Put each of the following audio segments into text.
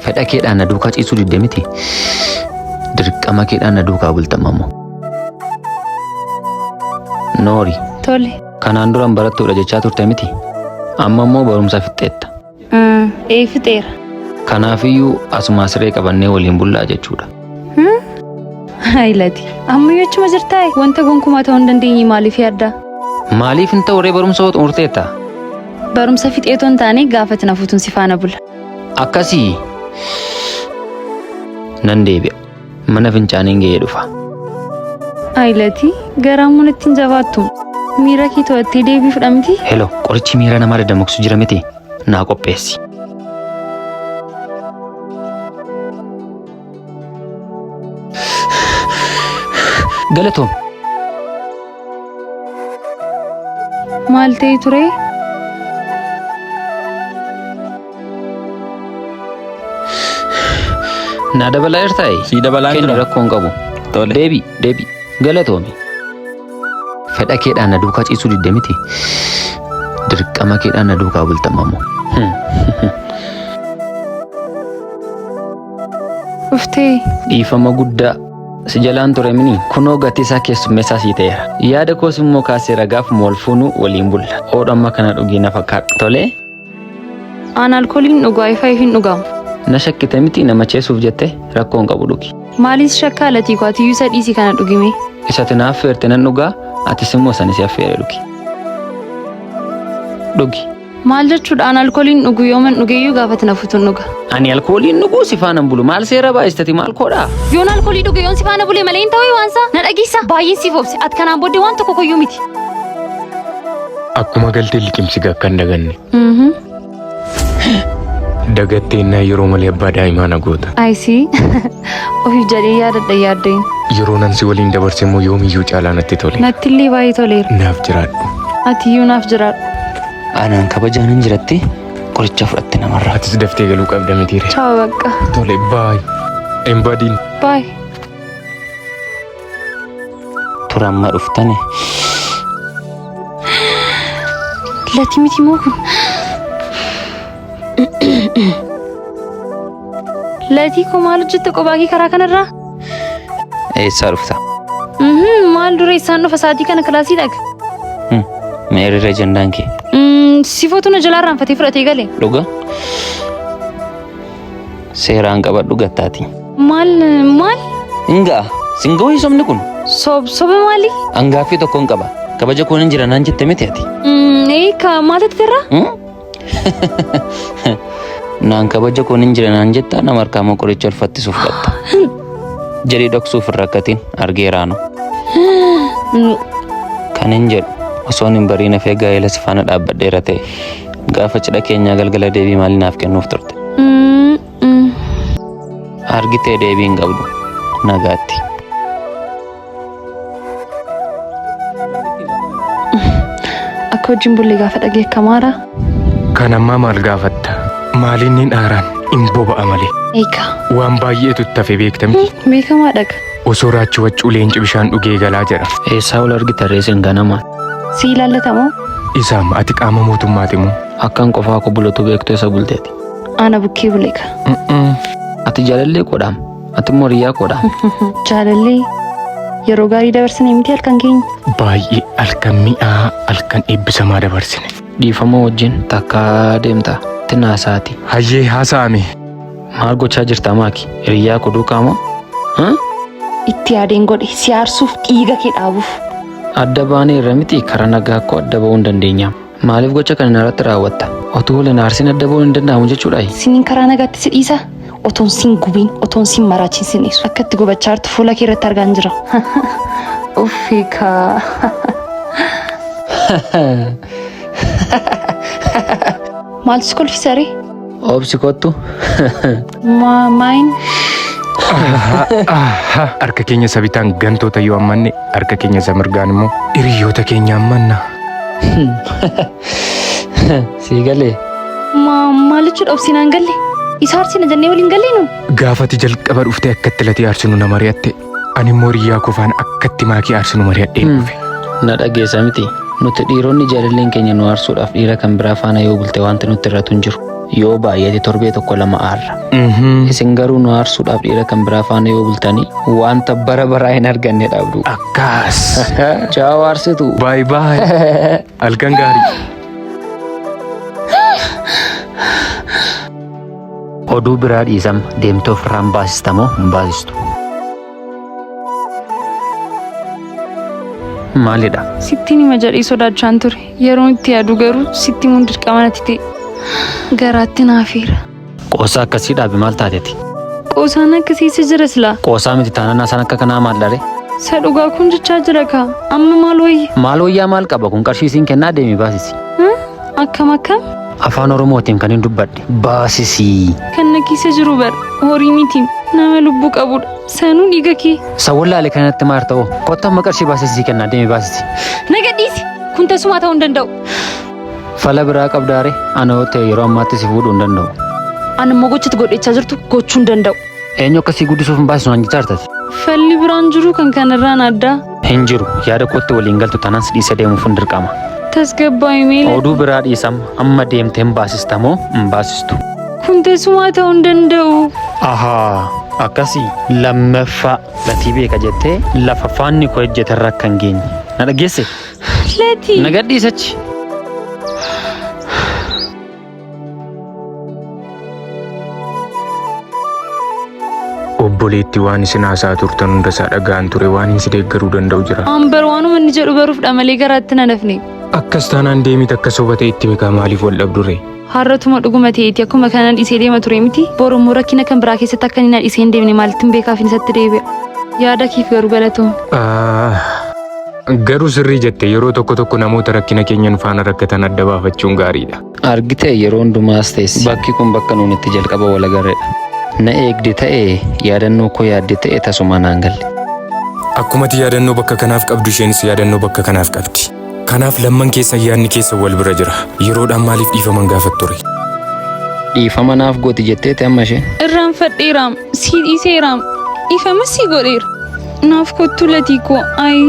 Fedha keedhaan na duukaa ciisuu didde miti. Dirqama keedhaan na duukaa bultamammoo. Noori. Tole. Kanaan duraan barattuudha jechaa turte miti. Amma immoo barumsa fixxeetta. Fixeera. Kanaafiyyuu asuma siree qabannee waliin bullaa jechuudha. Haayilati. Amma yochuma jirtaa wanta gonkumaa ta'uu hin dandeenye maaliif yaadda? Maaliif hin ta'u ree barumsa hoo xumurteetta? Barumsa fixeetoo hin taane gaafatti na fuutuun si faana bulla. Akkasii. Nan deebi'a. Mana fincaaniin ga'ee dhufa. Haayilati garaamuun ittiin jabaattu. Miira kee to'attee deebii fudhamti? Hello, qorichi miira namaa daddamaqsu jira miti. Naa qopheessi. Galatoom. Maal ta'e ture? Naa dabalaa jirtaayi? Si dabalaa jira. Rakkoon qabu. Tole. Deebi. Galatoomi. Fedha keedhaan na duukaa ciisuu didde miti. Dirqama keedhaan na duukaa bultamammoo. Uftee. Dhiifama guddaa. Si jalaan ture mini kunoo gatii isaa keessummeessaa sii ta'eera. Yaada koos immoo kaasee ragaaf mool fuunuu waliin bulla. Oodhamma kana dhugii na fakkaadha. Tolee? Aan alkooliin dhugaa ifaa hin dhugamu. Na shakkite miti nama cheessuuf jette rakkoon qabu dhugi. Maaliis shakkaa latii kwaatiyyuu isa dhiisii kana dhugime? Isati na affeerte nan dhugaa atis immoo sanis affeere dhugi. Dhugi. Maal jechuudhaan alkooliin dhugu yooman dhugeeyyuu gaafatti na fuutuun dhuga. Ani alkooliin dhuguu si faana bulu maal seera baay'istati maal koodhaa? Yoon alkoolii dhuge yoon si faana bulee malee hin ta'uu waansa na dhageessa baay'ee siif obse ati kanaan booddee waan tokko koyyuu miti. Akkuma galtee liqimsi gakkan daganne. Dagatteenna yeroo malee abbaa daa'imaa na goota. Ayisii ofiif jedhee yaadadha yaaddeen. Yeroo nan si waliin dabarse immoo yoomiyyuu caalaa natti tole. Natti illee baay'ee toleera. Naaf jiraadhu. Atiyyuu naaf jiraadhu. Anaan kabajaan hin jiratti qoricha fudhatte namarraa. Atis daftee galuu qabda mitiire. Ciao bakka. Tole baay. Embadiin. Baay. Turamma dhuftane. Lati miti moo kun? Lati koo maal hojjette qobaakii karaa kanarraa? Eessaa dhufta? Maal dura isaan dhufa sa'aatii kana kilaasii dhaga? Meerirra jandaan kee. Sifootu na jalaa raanfatee fudhatee galee. Dhuga? Seeraan qabadhu gattaati. Maal? Ingaa, singoo hiisomni kun. Soba maali? Angaaffii tokkoon qaba. Kabaja koon hin jira naan jette miti ati. Ka maalatti irraa? Naan kabaja koon hin jira naan jetta nama harkaamoo qoricha ulfattisuuf fudhatta. Jedhii dhoksuuf hin rakkatiin argeeraanu. Kan hin jedhu osoon hin bariin hafee gaa'ela si faana dhaabbadheera ta'e gaafa cidha keenyaa galgala deebii maalii naaf kennuuf turte. Argitee deebii hin qabdu nagaatti. Akka wajjin bullee gaafa dhageeffamaara. Kan ammaa maal gaafatta? Maaliin ni dhaaraan hin boba'a malee. Eegaa. Waan baay'eetu tafe beektamti. Beekamaa dhaga. Osoo raachuu waccuu leenci bishaan dhugee galaa jedha. Eessaa ol argita reeseen ganamaa? Si ilaallatamoo? Isaam ati qaama mootummaati moo? Akkan qofaa ko bulatu beektu isa bulteeti. Ana bukkee buleeka. Ati jaalallee qoodhaam. Ati immoo riyyaa qoodhaam. Jaalallee yeroo gaarii dabarsine miti halkan keenya. Baay'ee halkan mi'aa halkan eebbisamaa dabarsine. Dhiifama wajjin takkaa deemta. Tinaasaati. Hayyee haasa'ame. Maal gochaa jirta maaki? Riyyaa kuduu qaamoo? Itti yaadeen godhe si aarsuuf dhiiga kee dhaabuuf. Adda baanee irra miti karaa nagaa akkoo adda ba'uu hin dandeenyaam. Maaliif gocha kana irratti raawwatta? Otuu waliin aarsiin adda ba'uu hin danda'amu jechuudha. Siniin karaa nagaatti si dhiisa. Otoon sin gubiin, otoon sin maraachiisineessu. Akka itti gubachaa jirtu fuula kee irratti argaan jira. Uffiikaa. Maaltu si kolfisa ree? Obsi kottu. Maayin? Harka keenya sabitaan gantoota yoo ammanne harka keenya samirgaan immoo hiriyoota keenya ammanna. Sii galee? Maalichuudha obsinaan galle? Isa aarsina jennee waliin gallee nu? Gaafati jalqaba dhuftee akkatti latii aarsinu na mari'atte. Ani immoo riyyaa kofaan akkatti maakii aarsinu mari'adhee dhufe. Na dhageessa miti. Nuti dhiironni jaalalleen keenya nu aarsuudhaaf dhiira kan biraa faana yoo bulte wanti nutti irratti hin jiru. Yoo baay'ate torbee tokko lama aarra. Isin garuu nu aarsuudhaaf dhiira kan biraa faana yoo bultanii wanta bara baraa hin arganne dhabdu. Akkas. Ciao aarsitu. Bye bye. Halkan gaarii. Oduu biraa dhiisam deemtee ofirraan baasistamoo hin baasistu? Maalidha? Sitti nima jedhee sodaachaan ture. Yeroo itti yaadu garuu sitti mun dirqama natti ta'e. Garaatti naafiira. Qoosaa akkasii dhaabe maal taateeti? Qoosaan akkasiisa jira silaa. Qoosaa miti taananaa san akka kanaa maal dhare? Sa dhugaa kun jechaa jira kaa. Amma maal wayya? Maal wayyaa maal qaba kun qarshiisiin kennaa deemi baasisi. Akkam akkam? Afaan Oromootiin kan hin dubbadhe. Baasisi. Kan na keessa jiru bar horii mitiin nama lubbuu qabudha. Sanuu dhiiga kee. Sawwallaale kanatti maal ta'u? Kottaa amma qarshii baasisii kennaa deemi baasisi. Na gadhiisi. Kun tasumaa ta'uu hin danda'u. Fala biraa qabdaare ana yoo ta'e yeroo ammaatti si fuudhuu hin danda'u. Ani immoo gochatti godhechaa jirtu gochuu hin danda'u. Eenyu akkasii guddisuuf hin baasisu naan jechaartati? Falli biraan jiru kan kanarraan addaa. Hin jiru yaada kootti waliin galtu taanaan si dhiisa deemuuf hin dirqama. Tasgabbaa'ii meela. Oduu biraa dhiisam amma deemtee hin baasistamoo hin baasistu? Kun tasumaa ta'uu hin danda'u. Ahaa akkasii lammaffaa latii beeka jettee lafa faanni koo ejjetarra akka hin geenye na dhageesse? Latii. Na gadhiisachi. Obboleetti waan isin haasaa turtan hunda isaa dhaga'an ture waan hin si deeggaruu danda'u jira. Ambar waanuma inni jedhu baruufdha malee garaatti na nafne. Akkas taanaan deemit akka soba ta'e itti beekaa maaliif wal dhabdure? Har'atuma dhuguma ta'eeti akkuma kanaan dhisee deema ture miti. Borommoo rakkina kan biraa keessatti akka inni dhisee hin deemne maalitti hin beekaaf isatti deebi'a. Yaada kiif garuu galatoom. Garuu sirrii jette yeroo tokko tokko namoota rakkina keenyan faana rakkatan adda baafachuun gaariidha. Argite yeroo hundumaas teessi. Bakki kun bakka nuun itti jalqaba wal agarreedha. Na eegde ta'e yaadannoo koo yaadde ta'e tasuma naan galle. Akkumatti yaadannoo bakka kanaaf qabdu isheenis yaadannoo bakka kanaaf qabdi. Kanaaf lamman keessa yaadni keessa wal bira jira. Yeroodhaan maaliif dhiifaman gaafat ture? Dhiifama naaf gooti jetteeti amma isheen? Irraanfadheeraam, si dhiiseeraam, dhiifama si godheera. Naaf kottu latii koo ayi.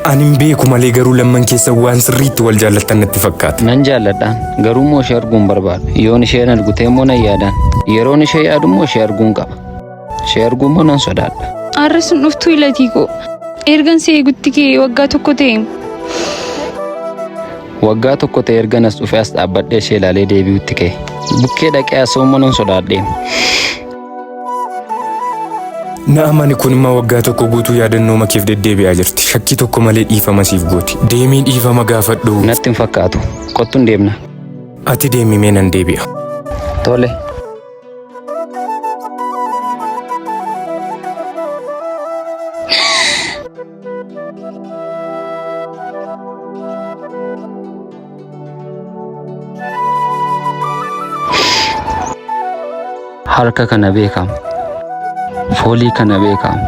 Ani hin beeku malee garuu lamman keessa waan sirriitti wal jaallattan natti fakkaata. Nan jaalladhaan garuu immoo ishee arguun barbaada. Yoon isheen argute immoo nan yaadaan. Yeroon ishee yaadu immoo ishee arguun qaba. Ishee arguun immoo nan sodaadha. Har'a sun dhuftuu latii koo. Ergan si eegutti kee waggaa tokko ta'e. Waggaa tokko ta'e ergan as dhufee as dhaabbadhee ishee ilaalee deebi'utti ka'e. Bukkee dhaqee asoo immoo nan sodaadhee. Na'amani kun immoo waggaa tokko guutuu yaadannoo makeef deddeebi'aa jirti. Shakkii tokko malee dhiifama siif gooti. Deemii dhiifama gaafadhu. Natti hin fakkaatu. Kottuun deemna. Ati deemi mee nan deebi'a. Tole. Harka kana beekamu. Foolii kana beekamu.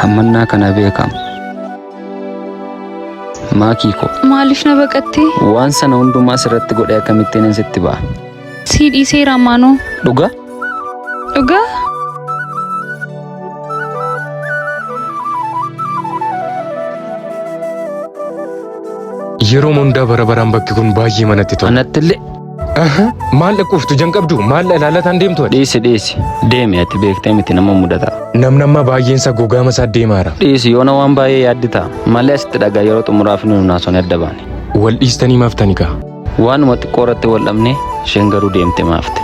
Hammannaa kana beekamu. Maakii koo. Maaliif na baqattee? Waan sana hundumaa sirratti godhee akkamittiin sitti ba'a? Si dhiiseera maanoo. Dhugaa? Dhugaa? Yeroo hundaa bara baraan bakki kun baay'ee manatti tola. Anattillee. Maal dhaquuftu jan qabdu maal ilaalataan deemtu? Dhiisi. Deemi ati beektee miti nama mudata. Namnamma baay'eensa gogaama isaa deemaara. Dhiisi yoona waan baay'ee yaaddita. Malee asitti dhagaa yeroo xumuraaf nu naasonni adda baane. Wal dhiistanii maaftani kaa? Waanuma xiqqoo irratti wal dhabnee isheen garuu deemte maafte.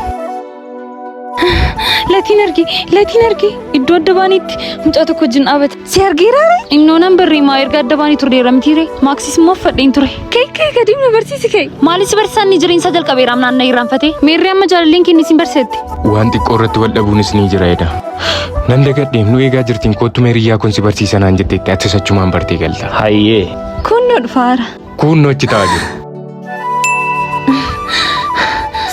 Latiin argi. Iddoo adda baaniitti mucaa tokko wajjin dhaabata. Si argeeraare? Innoonan barreemaa erga adda baanii turdeera mitiire. Maaksis immoo uffadheen ture. Kee gadiin nu barsiisi kee. Maalis barsiisaan ni jireensa jalqabeeraam naanna irraanfatee. Meerree amma jaalalleen kenni isin barseette. Waan xiqqoo irratti wal dhabuunis ni jira edha. Nan dagadhee nu eegaa jirtiin kootu meeriyyaa kun si barsiisa naan jetteetti ati sachumaan bartee galta. Hayyee. Kun nu dhufaara. Kun nu achi taa'aa jiru.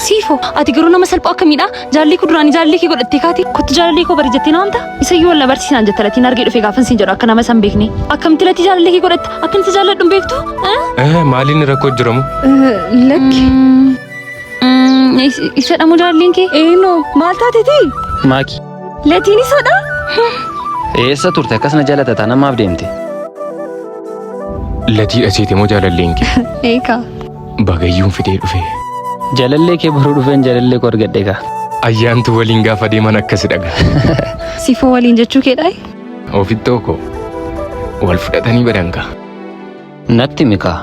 Siifoo ati garuu nama salphoo akkamiidha? Jaalli koo duraanii jaalli kee godhattee kaati. Kottu jaalli koo bari jettee naamta. Isayyuu walla barsiisaan jetta latiin argee dhufee gaafan siin jedhu akka nama san beekne. Akkamitti lati jaalli kee godhatta? Akkamitti jaalladhu hin beektu? Maaliin rakkoo jiramu? Lakki. Isa dhamu jaalliin kee? Eenoo maal taateeti? Maaki. Latiin isadha? Eessa turte akkasna jaalatataa namaaf deemte? Latii asiiti moo jaalalleen kee? Eeka. Bagayyuun fidee dhufe. Jaalallee kee baruu dhufeen jaalallee koo argadhe kaa. Ayyaantu waliin gaafa deeman akkasi dhaga. Sifoo waliin jechuu keedhaa? Ofittoo koo wal fudhatanii badangaa. Natti mikaa.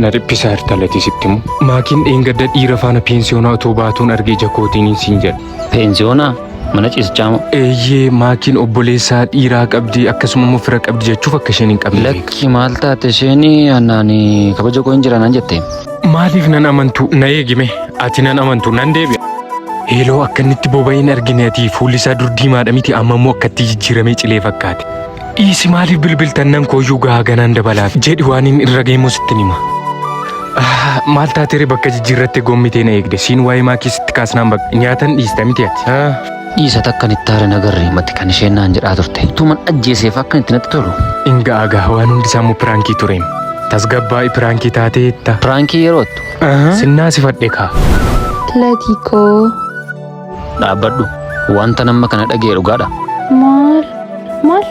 Na dhiphisaa hirta latii sitti mu. Maakiin dheengadda dhiira faana peensiyoonaa otoo baatuun argee jakootiin siin jedha. Peensiyoonaa? Mana ciisichaa moo? Eeyyee maakiin obboleessaa dhiiraa qabdi akkasuma immoo fira qabdi jechuuf akka isheen hin qabne. Lakki maal taate isheen annaani kabaja koo hin jiranaan jette. Maaliif nan amantu na eegime ati nan amantu nan deebi'a. Eeloo akka inni itti boba'een argine ati fuulli isaa dur diimaadha miti amma immoo akkatti jijjiiramee cilee fakkaate. Dhiisi maaliif bilbiltan nan kooyyuu gahaa ganaan dabalaaf jedhi waan hin irra geemmoo sittin hima. Maal taatere bakka jijjiirratte gommitee na eegde siin waa'ee maakii sitti kaasnaan bakka nyaatan dhiista miti ati. Dhiisa takkan itti haare nagarree matti kan isheen naan jedhaa turte. Tuman ajjeeseef akka itti natti tolu. Inga agaa waan hundi isaa immoo piraankii tureem. Tasgabbaa'i piraankii taateetta. Piraankii yeroottu. Sinnaa si fadhe kaa. Latii koo. Dhaabbadhu. Wanta nama kana dhaga'e dhugaadha. Maal?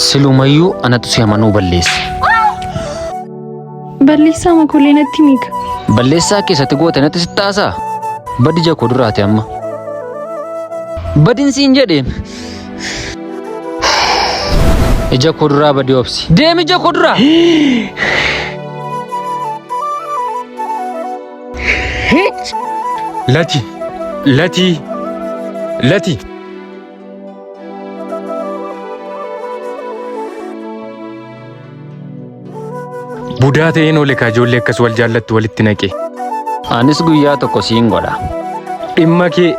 Silumayyuu anatu si amanuu balleesse. Balleessaa makuulee natti miika. Balleessaa keessatti goote natti sitti haasaa. Baddi jakoo duraate amma. Badin siin jedhe. Ija koo duraa badii obsi. Deemi ija koo duraa. Lati. Budaa ta'een oole kaa ijoollee akkas wal jaallattu walitti naqe. Anis guyyaa tokko siin godha. Dhimma kee